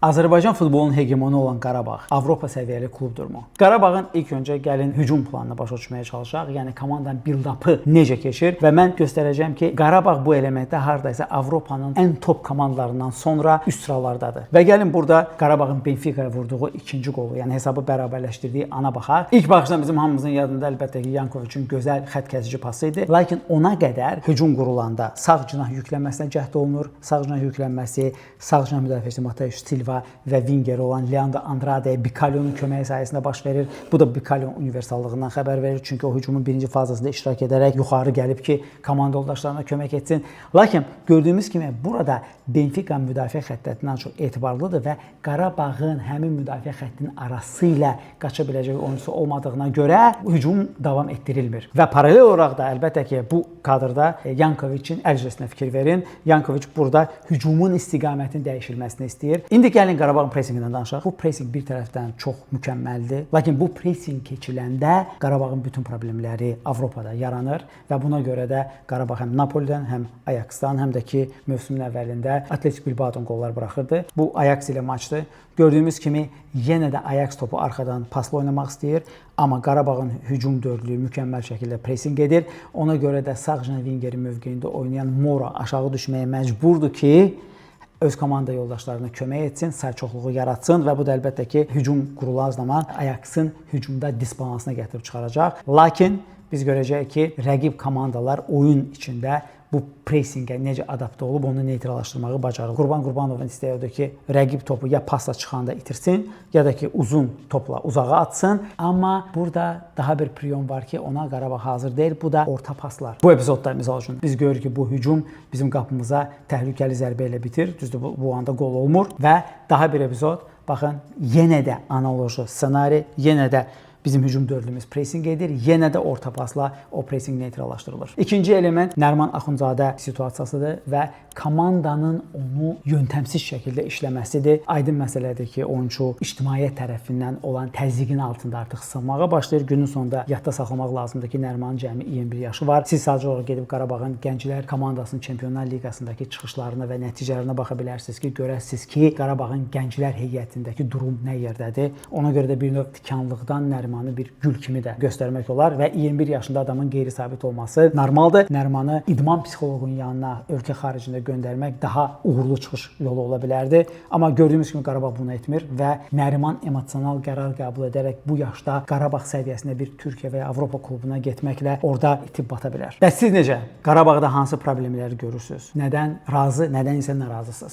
Azərbaycan futbolunun hegemonu olan Qarabağ Avropa səviyyəli klubdurmu? Qarabağın ilk öncə gəlin hücum planını başa düşməyə çalışaq. Yəni komandanın build-up'ı necə keçir və mən göstərəcəm ki, Qarabağ bu elementdə hardaysa Avropanın ən top komandalarından sonra üst sıralardadır. Və gəlin burada Qarabağın Benfica'ya vurduğu ikinci qolu, yəni hesabı bərabərləşdirdiyi ana baxaq. İlk baxışdan bizim hamımızın yadında əlbəttə ki, Yankovicin gözəl xətt kəsici pası idi. Lakin ona qədər hücum qurulanda sağ cinah yüklənməsinə cəhd olunur. Sağ cinah yüklənməsi, sağ cinah müdafiəçisi Mateus Silva və winger olan Leandro Andrade Bicalio'nun köməyi sayəsində baş verir. Bu da Bicalio'nun universallığından xəbər verir. Çünki o hücumun birinci fazasında iştirak edərək yuxarı gəlib ki, komanda yoldaşlarına kömək etsin. Lakin gördüyümüz kimi burada Benfica müdafiə xəttətindən çox etibarlıdır və Qarabağın həmin müdafiə xəttinin arası ilə qaça biləcək oyuncusu olmadığına görə hücum davam etdirilmir. Və paralel olaraq da əlbəttə ki, bu kadrda Yankovicin əl jestinə fikir verin. Yankovic burada hücumun istiqamətinin dəyişilməsini istəyir. İndi gəlin Qarabağın pressingindən danışaq. Bu pressing bir tərəfdən çox mükəmməldir. Lakin bu pressing keçiləndə Qarabağın bütün problemləri Avropada yaranır və buna görə də Qarabağ həm Napolidən, həm Ajaxdan, həm də ki, mövsümün əvvəlində Atletico Bilbao'dan qollar buraxırdı. Bu Ajax ilə maçdır. Gördüyümüz kimi yenə də Ajax topu arxadan pasla oynamaq istəyir, amma Qarabağın hücum dördlüyü mükəmməl şəkildə pressing edir. Ona görə də sağ cinah wingeri mövqeyində oynayan Mora aşağı düşməyə məcburdur ki, öz komanda yoldaşlarına kömək etsin, sayı çoxluğu yaratsın və bu da əlbəttə ki, hücum qurulan zaman Ajaxın hücumda disbalansına gətirib çıxaracaq. Lakin biz görəcəyik ki, rəqib komandalar oyun içində bu pressingə necə adaptə olub onu neytrallaşdırmağı bacarır. Qurban Qurbanovun istəyi odur ki, rəqib topu ya pasla çıxanda itirsin, ya da ki, uzun topla uzağa atsın. Amma burada daha bir priyon var ki, ona Qarabağ hazır deyil. Bu da orta paslar. Bu epizodda misal üçün biz görürük ki, bu hücum bizim qapımıza təhlükəli zərbə ilə bitir. Düzdür, bu anda qol olmur və daha bir epizod. Baxın, yenə də analoji ssenari, yenə də bizim hücum dördlüyümüz pressing edir. Yenə də orta pasla o pressing neytrallaşdırılır. İkinci element Nəriman Axundzadə situasiyasıdır və komandanın onu yöntəmsiz şəkildə işləməsidir. Aydın məsələdir ki, oyunçu ictimaiyyət tərəfindən olan təzyiqin altında artıq sınmağa başlayır. Günün sonunda yadda saxlamaq lazımdır ki, Nərimanın cəmi 21 yaşı var. Siz sadəcə olaraq gedib Qarabağın Gənclər komandasının Çempionlar Liqasındakı çıxışlarına və nəticələrinə baxa bilərsiniz ki, görəsiniz ki, Qarabağın Gənclər heyətindəki durum nə yerdədir. Ona görə də bir növ tikanlıqdan Nərimanı bir gül kimi də göstərmək olar və 21 yaşında adamın qeyri-sabit olması normaldır. Nərimanı idman psixoloqunun yanına ölkə xaricində göndərmək daha uğurlu çıxış yolu ola bilərdi. Amma gördüyümüz kimi Qarabağ bunu etmir və Nəriman emosional qərar qəbul edərək bu yaşda Qarabağ səviyyəsində bir Türkiyə və ya Avropa klubuna getməklə orada itib bata bilər. Və siz necə? Qarabağda hansı problemləri görürsünüz? Nədən razı, nədən isə narazısınız?